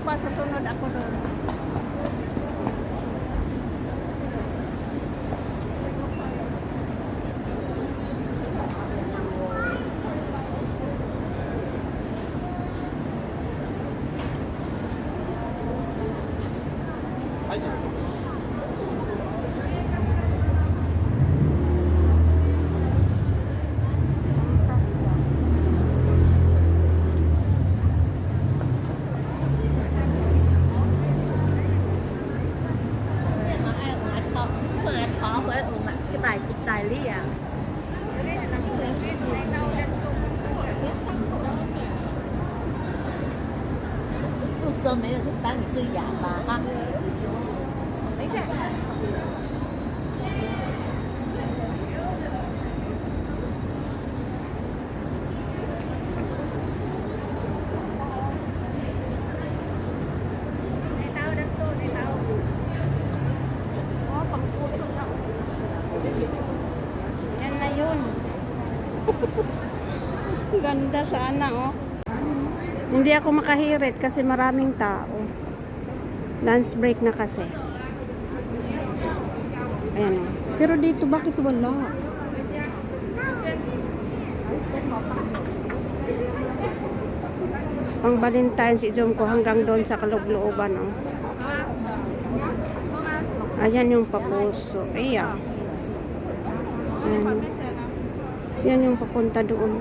pa sa sunod ako doon. Cái tài chụp tài lý à. Lúc sơ mấy là tán nghiệp sư giả mà ha. Lấy ra. Yan na yun. Ganda sana, oh. Hindi ako makahirit kasi maraming tao. Lunch break na kasi. Ayan, oh. Pero dito, bakit wala? Pang Valentine's, i-zoom ko hanggang doon sa kaloob-looban, oh. Ayan yung papuso. Ayan. Ayan. Yan yung papunta doon.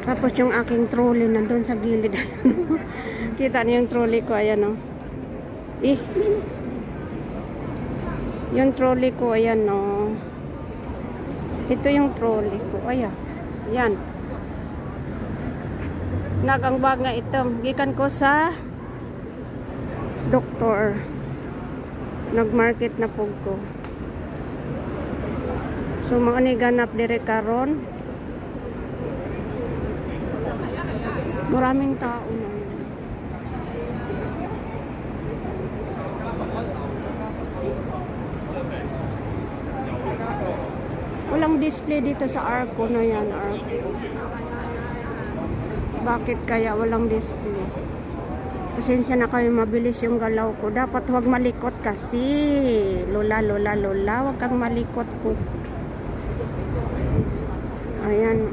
Tapos yung aking trolley nandun sa gilid. Kita niyo yung trolley ko. Ayan, oh. Yung trolley ko. Ayan, oh. Ito yung trolley ko. Ayan. Ayan. Nagangbag nga ito. Gikan ko sa doktor. Nagmarket na po ko. So mga ni ganap dire karon. Maraming tao na. Walang display dito sa Arco na yan, Arco. Bakit kaya walang display? Pasensya na kayo, mabilis yung galaw ko. Dapat huwag malikot kasi. Lola, huwag kang malikot ko. Ayan,